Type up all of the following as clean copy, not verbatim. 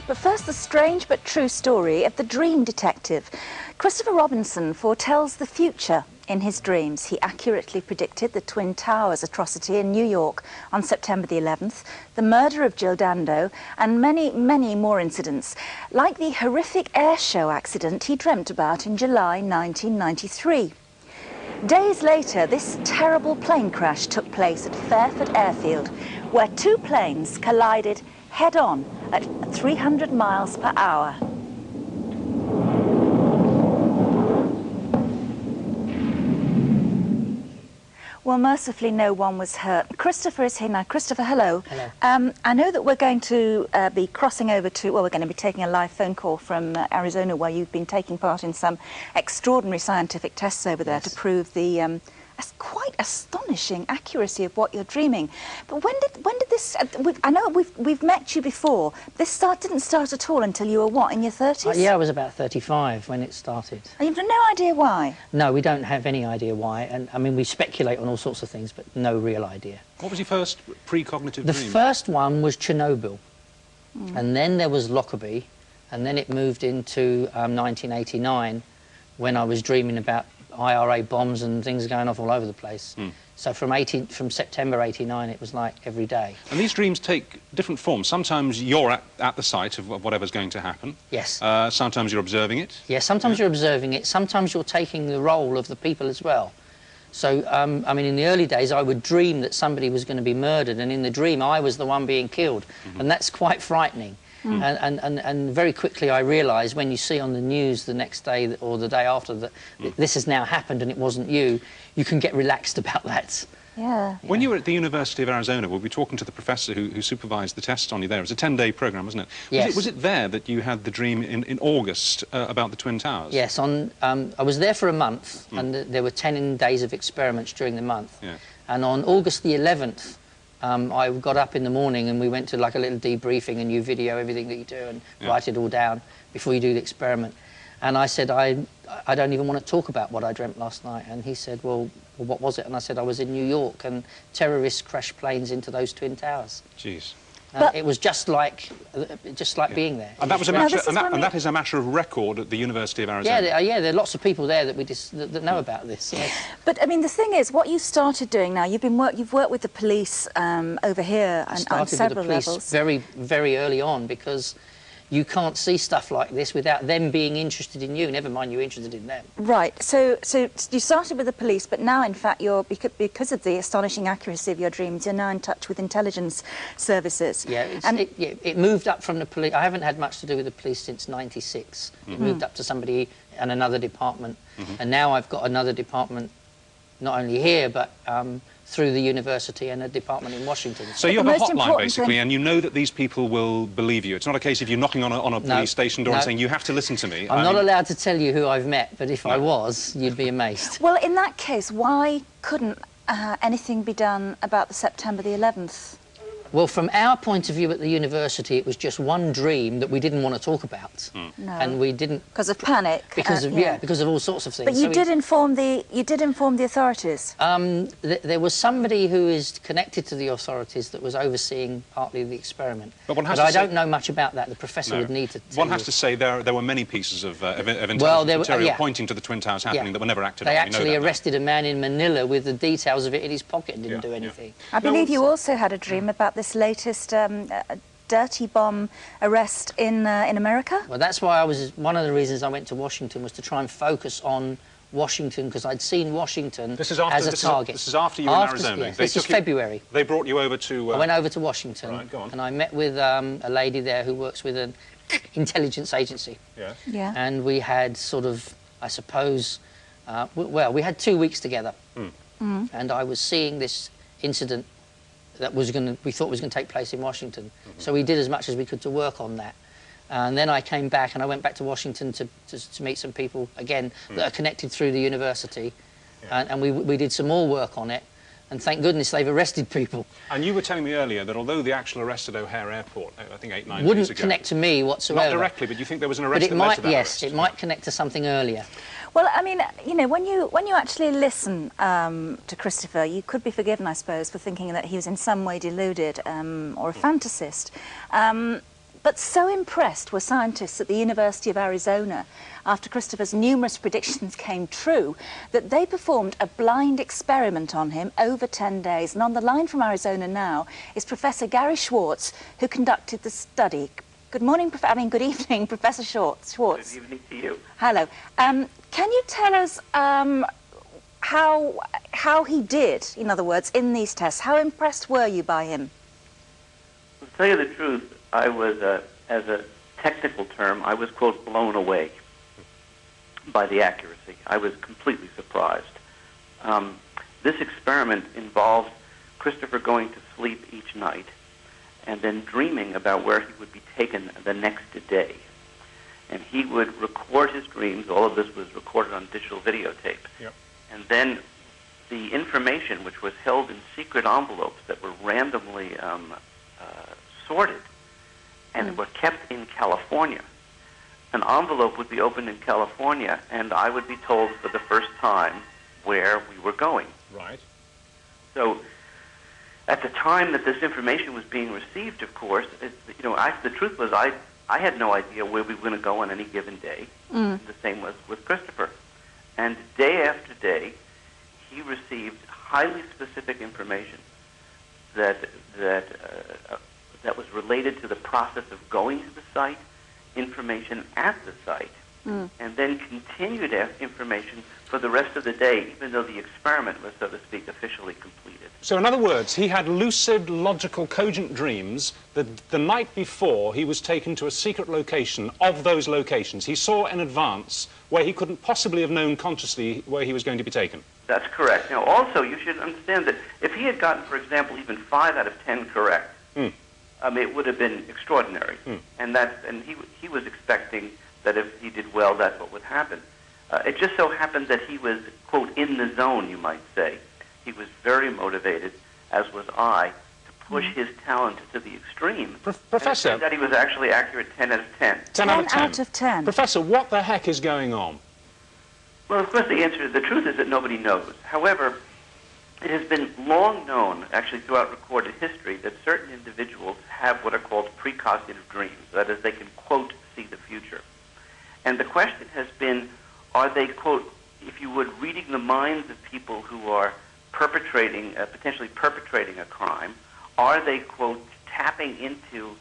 But first, the strange but true story of the dream detective. Christopher Robinson foretells the future in his dreams. He accurately predicted the Twin Towers atrocity in New York on September the 11th, the murder of Jill Dando, and many, many more incidents, like the horrific air show accident he dreamt about in July 1993. Days later, this terrible plane crash took place at Fairford Airfield, where two planes collided head-on at 300 miles per hour. Well, mercifully, no one was hurt. Christopher is here now. Christopher, hello. Hello. I know that we're going to be crossing over to, well, we're going to be taking a live phone call from Arizona, where you've been taking part in some extraordinary scientific tests over there to prove the quite astonishing accuracy of what you're dreaming. But when did this? I know we've met you before. This didn't start at all until you were what, in your 30s? Yeah, I was about 35 when it started. And you've no idea why? No, we don't have any idea why. And I mean, we speculate on all sorts of things, but no real idea. What was your first precognitive dream? The first one was Chernobyl, and then there was Lockerbie, and then it moved into 1989, when I was dreaming about IRA bombs and things going off all over the place. So from September '89, it was like every day. And these dreams take different forms. Sometimes you're at the site of whatever's going to happen. Yes. Sometimes you're observing it. Yeah, sometimes you're observing it. Sometimes you're taking the role of the people as well. So, I mean, in the early days, I would dream that somebody was going to be murdered, and in the dream, I was the one being killed. And that's quite frightening. And very quickly I realised, when you see on the news the next day or the day after that this has now happened and it wasn't you, you can get relaxed about that. Yeah. When you were at the University of Arizona, we'll be talking to the professor who supervised the tests on you there. It was a 10-day programme, wasn't it? Yes. Was it there that you had the dream in August about the Twin Towers? Yes, I was there for a month, and there were 10 days of experiments during the month. Yeah. And on August the 11th, I got up in the morning and we went to like a little debriefing, and you video everything that you do and write it all down before you do the experiment. And I said, I don't even want to talk about what I dreamt last night. And he said, well, what was it? And I said, I was in New York and terrorists crashed planes into those Twin Towers. Jeez. It was just like being there. And that was that is a matter of record at the University of Arizona. Yeah, there are lots of people there that know about this. Yes. But I mean, the thing is, what you started doing now, you've worked with the police over here on several levels. Very, very early on, because you can't see stuff like this without them being interested in you, never mind you interested in them. Right, so you started with the police, but now, in fact, because of the astonishing accuracy of your dreams, you're now in touch with intelligence services. Yeah, it moved up from the police. I haven't had much to do with the police since '96. It moved up to somebody in another department, and now I've got another department, not only here, but through the university and a department in Washington. So you have a hotline, basically, and you know that these people will believe you. It's not a case of you knocking on a police station door and saying, you have to listen to me. I'm not allowed to tell you who I've met, but if I was, you'd be amazed. Well, in that case, why couldn't anything be done about the September the 11th? Well, from our point of view at the university, it was just one dream that we didn't want to talk about, and we didn't because of panic. Because of because of all sorts of things. But you did inform the authorities. There was somebody who is connected to the authorities that was overseeing partly the experiment. But I don't know much about that. The professor would need to tell One has to say there were many pieces of intelligence material pointing to the Twin Towers happening that were never acted on. They actually arrested a man in Manila with the details of it in his pocket and didn't do anything. I believe you also had a dream about this latest dirty bomb arrest in America? Well, that's why one of the reasons I went to Washington was to try and focus on Washington, because I'd seen Washington as a target. This is after you were in Arizona? Yes, this is February. They brought you over to... I went over to Washington, and I met with a lady there who works with an intelligence agency. Yeah. And we had sort of, I suppose, well, we had 2 weeks together, and I was seeing this incident that we thought was going to take place in Washington. So we did as much as we could to work on that. And then I came back, and I went back to Washington to meet some people, again, that are connected through the university. And we did some more work on it. And thank goodness they've arrested people. And you were telling me earlier that although the actual arrest at O'Hare Airport, I think 8-9 days ago... Wouldn't connect to me whatsoever. Not directly, but you think there was an arrest that led to that arrest? Yes, it might connect to something earlier. Well, I mean, you know, when you actually listen to Christopher, you could be forgiven, I suppose, for thinking that he was in some way deluded or a fantasist. But so impressed were scientists at the University of Arizona after Christopher's numerous predictions came true that they performed a blind experiment on him over 10 days. And on the line from Arizona now is Professor Gary Schwartz, who conducted the study. Good morning, good evening, Professor Schwartz. Good evening to you. Hello. Can you tell us how he did, in other words, in these tests? How impressed were you by him? To tell you the truth, I was, as a technical term, I was, quote, blown away by the accuracy. I was completely surprised. This experiment involved Christopher going to sleep each night and then dreaming about where he would be taken the next day. And he would record his dreams. All of this was recorded on digital videotape. Yep. And then the information, which was held in secret envelopes that were randomly sorted and were kept in California. An envelope would be opened in California, and I would be told for the first time where we were going. Right. So at the time that this information was being received, of course, the truth was I had no idea where we were going to go on any given day. The same was with Christopher. And day after day, he received highly specific information that was related to the process of going to the site, information at the site, and then continued information for the rest of the day, even though the experiment was, so to speak, officially completed. So in other words, he had lucid, logical, cogent dreams that the night before he was taken to a secret location of those locations. He saw in advance where he couldn't possibly have known consciously where he was going to be taken. That's correct. Now, also, you should understand that if he had gotten, for example, even 5 out of 10 correct, it would have been extraordinary. And he was expecting that if he did well, that's what would happen. It just so happened that he was, quote, in the zone, you might say. He was very motivated, as was I, to push his talent to the extreme. Professor... And that he was actually accurate 10 out of 10. 10 out of 10. 10 out of 10. Professor, what the heck is going on? Well, of course, the truth is that nobody knows. However, it has been long known, actually throughout recorded history, that certain individuals have what are called precognitive dreams. That is, they can, quote, see the future. And the question has been, are they, quote, if you would, reading the minds of people who are potentially perpetrating a crime? Are they, quote, tapping into,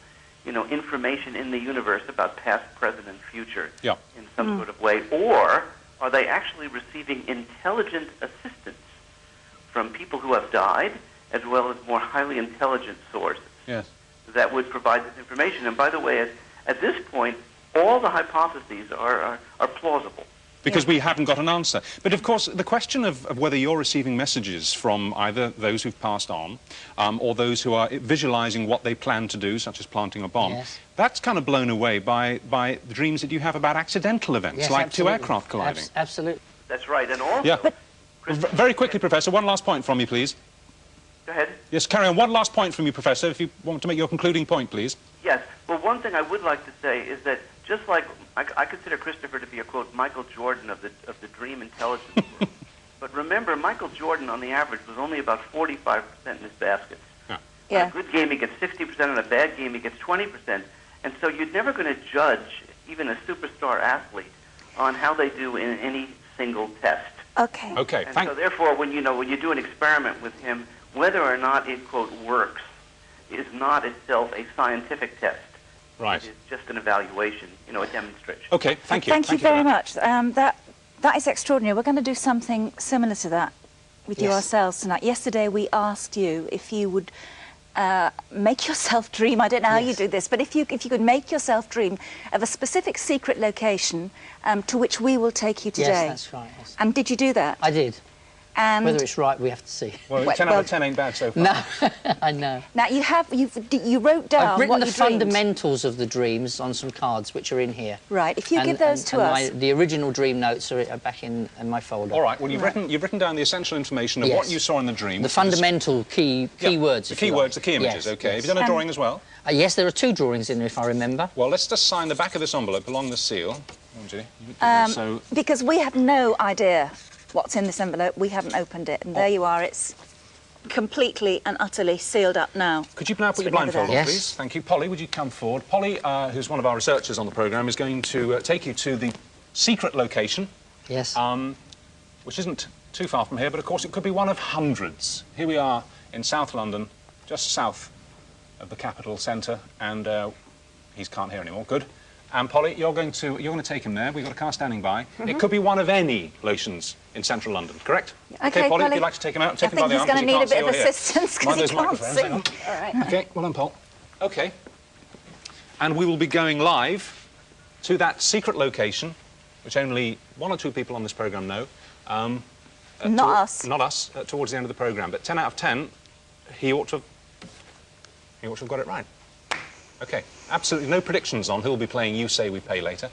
information in the universe about past, present, and future in some sort of way? Or are they actually receiving intelligent assistance from people who have died, as well as more highly intelligent sources that would provide this information? And by the way, at this point, all the hypotheses are plausible. Because we haven't got an answer. But, of course, the question of whether you're receiving messages from either those who've passed on or those who are visualizing what they plan to do, such as planting a bomb, that's kind of blown away by the dreams that you have about accidental events, like absolutely. 2 aircraft colliding. Absolutely. That's right. And also... Very quickly, Professor, one last point from you, please. Go ahead. Yes, carry on. One last point from you, Professor, if you want to make your concluding point, please. Yes. Well, one thing I would like to say is that just like I consider Christopher to be a, quote, Michael Jordan of the dream intelligence world. But remember, Michael Jordan, on the average, was only about 45% in his baskets. On a good game, he gets 60%. On a bad game, he gets 20%. And so you're never going to judge even a superstar athlete on how they do in any single test. Okay. Okay. And so therefore, when you do an experiment with him, whether or not it, quote, works is not itself a scientific test. Right. It is just an evaluation, a demonstration. Okay, thank you. Thank you very much. That is extraordinary. We're going to do something similar to that with you ourselves tonight. Yesterday we asked you if you would make yourself dream. I don't know how you do this, but if you could make yourself dream of a specific secret location to which we will take you today. Yes, that's right. Yes. And did you do that? I did. And whether it's right, we have to see. Well, 10 out of 10 ain't bad so far. No, I know. Now you wrote down I've written what the you dreamed. fundamentals of the dreams on some cards, which are in here. Right. If you give those to us. The original dream notes are back in my folder. All right. Well, you've written down the essential information of what you saw in the dream. The fundamental key words. The key words, the key images. Okay. Have you done a drawing as well? Yes, there are 2 drawings in there, if I remember. Well, let's just sign the back of this envelope along the seal. Because we have no idea what's in this envelope. We haven't opened it, and there you are. It's completely and utterly sealed up now. Could you now put your blindfold on, Yes. please? Thank you. Polly, would you come forward? Polly, who's one of our researchers on the programme, is going to take you to the secret location. Yes. Which isn't too far from here, but of course it could be one of hundreds. Here we are in South London, just south of the capital centre, and he can't hear anymore. Good. And Polly, you're going to take him there. We've got a car standing by. It could be one of any lotions in central London, correct? Okay, Polly, if you'd like to take him out, take him by the arm. I think he's going to need a bit of assistance because he can't see. Hang on. All right. Okay, well done, Paul. Okay. And we will be going live to that secret location, which only one or two people on this programme know. Not us. Not us, towards the end of the programme. But 10 out of 10, he ought to have got it right. OK, absolutely no predictions on who'll be playing You Say We Pay later.